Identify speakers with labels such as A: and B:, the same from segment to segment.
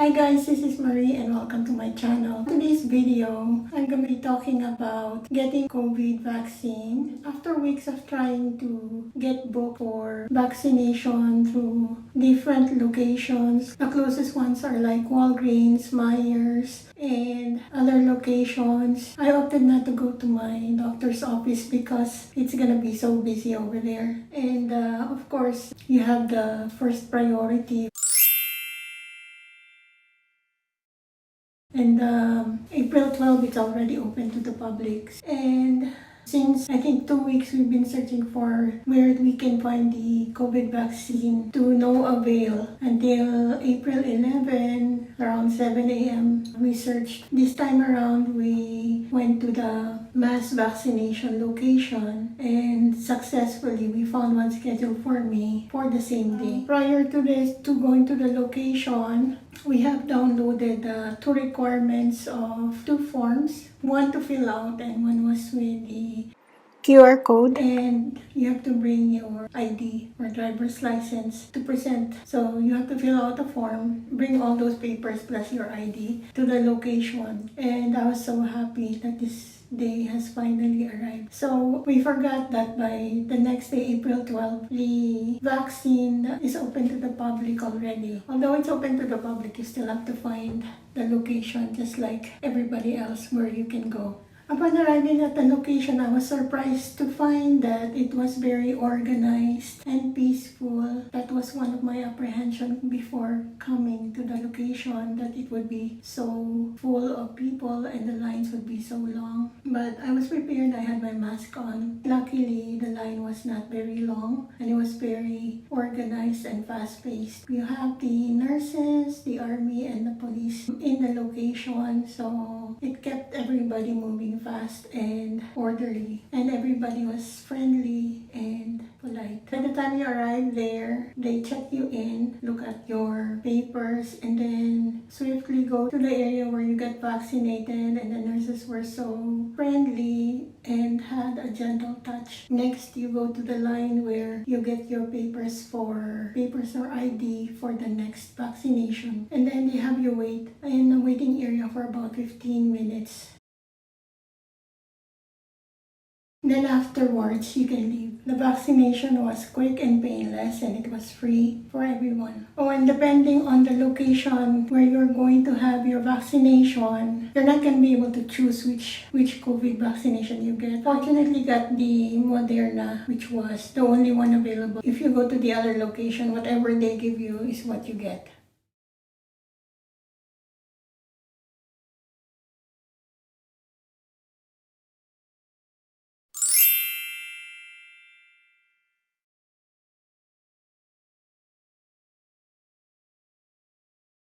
A: Hi guys, this is Marie and welcome to my channel. Today's video, I'm going to be talking about getting COVID vaccine. After weeks of trying to get booked for vaccination through different locations, the closest ones are like Walgreens, Myers, and other locations. I opted not to go to my doctor's office because it's gonna be so busy over there. And of course, you have the first priority. And April 12, it's already open to the public. And since I think 2 weeks, we've been searching for where we can find the COVID vaccine to no avail. Until April 11, around 7 a.m., we searched. This time around, we went to the mass vaccination location and successfully we found one scheduled for me for the same day. Prior to this, to going to the location, we have downloaded the two requirements of two forms, one to fill out and one was with the QR code, and you have to bring your ID or driver's license to present. So you have to fill out a form, bring all those papers plus your ID to the location. And I was so happy that this day has finally arrived. So we forgot that by the next day, April 12, the vaccine is open to the public already. Although it's open to the public, you still have to find the location just like everybody else where you can go. Upon arriving at the location, I was surprised to find that it was very organized and peaceful. That was one of my apprehensions before coming to the location, that it would be so full of people and the lines would be so long. But I was prepared. I had my mask on. Luckily, the line was not very long and it was very organized and fast-paced. You have the nurses, the army, and the police in the location, so it kept everybody moving fast and orderly, and everybody was friendly and polite. By the time you arrive there, they check you in, look at your papers, and then swiftly go to the area where you get vaccinated. And the nurses were so friendly and had a gentle touch. Next, you go to the line where you get your papers or ID for the next vaccination, and then they have you wait in a waiting area for about 15 minutes. Then afterwards, you can leave. The vaccination was quick and painless and it was free for everyone. Oh, and depending on the location where you're going to have your vaccination, you're not going to be able to choose which COVID vaccination you get. Fortunately, got the Moderna, which was the only one available. If you go to the other location, whatever they give you is what you get.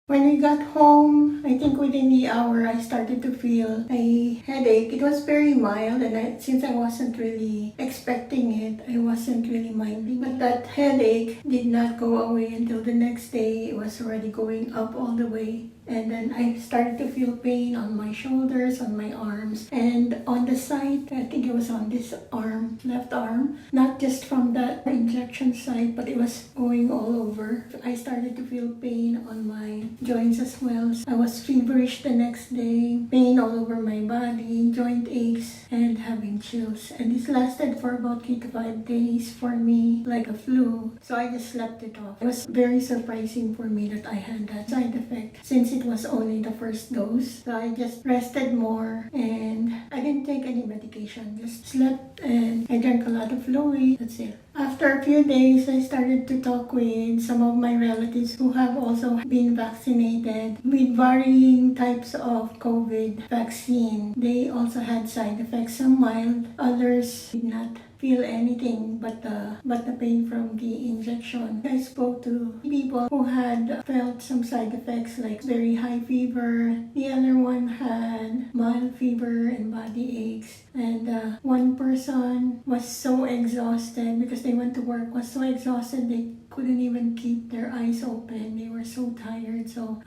A: When we got home, I think within the hour, I started to feel a headache. It was very mild, and since I wasn't really expecting it, I wasn't really minding. But that headache did not go away until the next day. It was already going up all the way. And then I started to feel pain on my shoulders, on my arms, and on the side. I think it was on this arm, left arm. Not just from that injection site, but it was going all over. I started to feel pain on my joints as well. I was feverish the next day, pain all over my body, joint aches, and having chills. And this lasted for about 3 to 5 days for me, like a flu. So I just slept it off. It was very surprising for me that I had that side effect, since it was only the first dose. So I just rested more and I didn't take any medication. Just slept and I drank a lot of fluid. That's it. After a few days, I started to talk with some of my relatives who have also been vaccinated with varying types of COVID vaccine. They also had side effects, some mild, others did not feel anything but the pain from the injection. I spoke to people who had felt some side effects like very high fever. The other one had mild fever and body aches. And one person was so exhausted because they went to work, was so exhausted they couldn't even keep their eyes open. They were so tired, so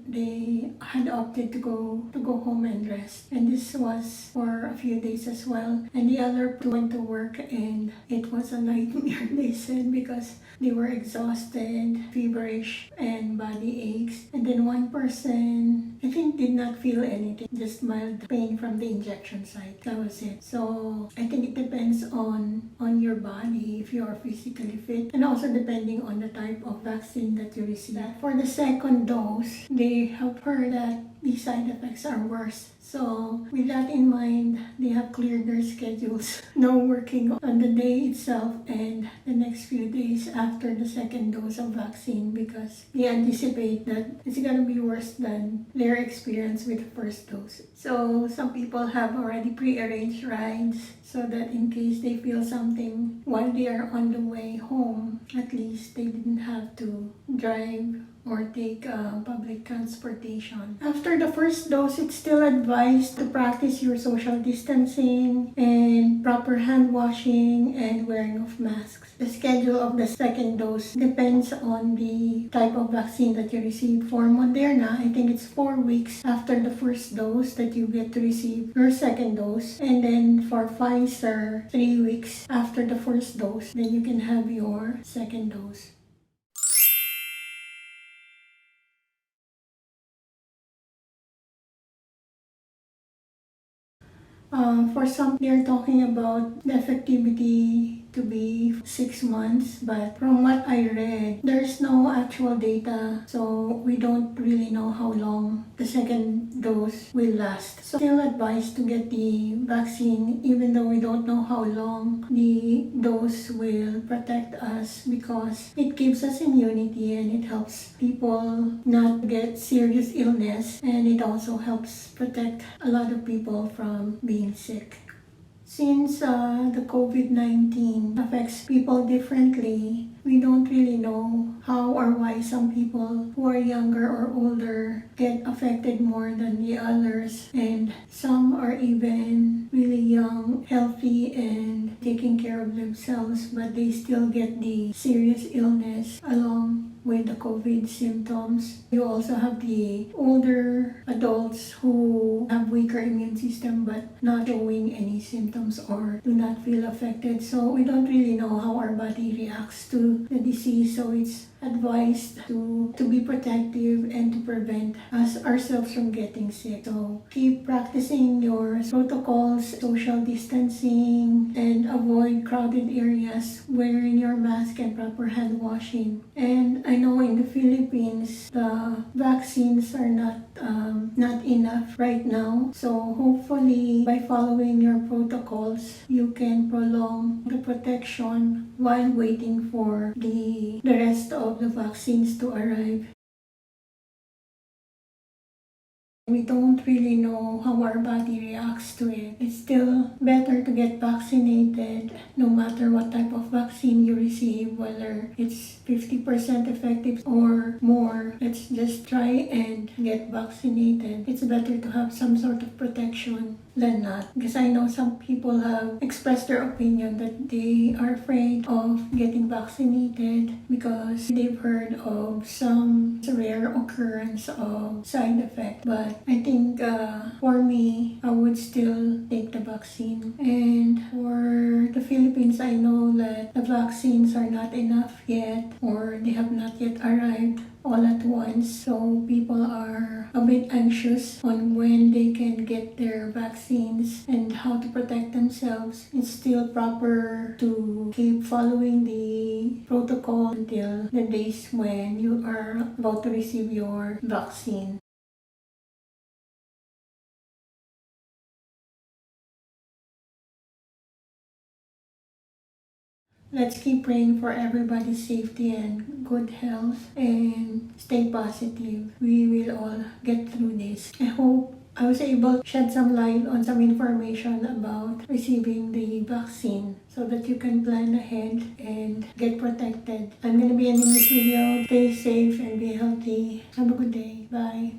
A: they had opted to go home and rest. And this was for a few days as well. And the other two went to work, and it was a nightmare, they said, because they were exhausted, feverish, and body aches. And then one person, I think, did not feel anything, just mild pain from the injection site. That was it. So I think it depends on your body, if you are physically fit, and also depending on the type of vaccine that you receive. For the second dose, they have heard that the side effects are worse. So with that in mind, they have cleared their schedules. No working on the day itself and the next few days after the second dose of vaccine, because they anticipate that it's gonna be worse than their experience with the first dose. So some people have already pre-arranged rides so that in case they feel something while they are on the way home, at least they didn't have to drive or take public transportation. After the first dose, it's still advised to practice your social distancing and proper hand washing and wearing of masks. The schedule of the second dose depends on the type of vaccine that you receive. For Moderna, I think it's 4 weeks after the first dose that you get to receive your second dose. And then for Pfizer, 3 weeks after the first dose, then you can have your second dose. For some, they're talking about the effectivity to be 6 months, but from what I read, there's no actual data, so we don't really know how long the second dose will last. So still advised to get the vaccine even though we don't know how long the dose will protect us, because it gives us immunity and it helps people not get serious illness, and it also helps protect a lot of people from being sick. Since the COVID-19 affects people differently, we don't really know how or why some people who are younger or older get affected more than the others. And some are even really young, healthy, and taking care of themselves, but they still get the serious illness along with the COVID symptoms. You also have the older adults who have weaker immune system but not showing any symptoms or do not feel affected. So we don't really know how our body reacts to the disease. So it's advised to be protective and to prevent us ourselves from getting sick. So keep practicing your protocols, social distancing, and avoid crowded areas, wearing your mask and proper hand washing. And I know in the Philippines, the vaccines are not enough right now. So hopefully by following your protocols, you can prolong the protection while waiting for the rest of the vaccines to arrive. We don't really know how our body reacts to it. It's still better to get vaccinated no matter what type of vaccine you receive, whether it's 50% effective or more. Let's just try and get vaccinated. It's better to have some sort of protection than not. Because I know some people have expressed their opinion that they are afraid of getting vaccinated because they've heard of some rare occurrence of side effect. But I think for me, I would still take the vaccine. And for the Philippines, I know that the vaccines are not enough yet, or they have not yet arrived all at once. So people are a bit anxious on when they can get their vaccines and how to protect themselves. It's still proper to keep following the protocol until the days when you are about to receive your vaccine. Let's keep praying for everybody's safety and good health, and stay positive. We will all get through this. I hope I was able to shed some light on some information about receiving the vaccine so that you can plan ahead and get protected. I'm going to be ending this video. Stay safe and be healthy. Have a good day. Bye.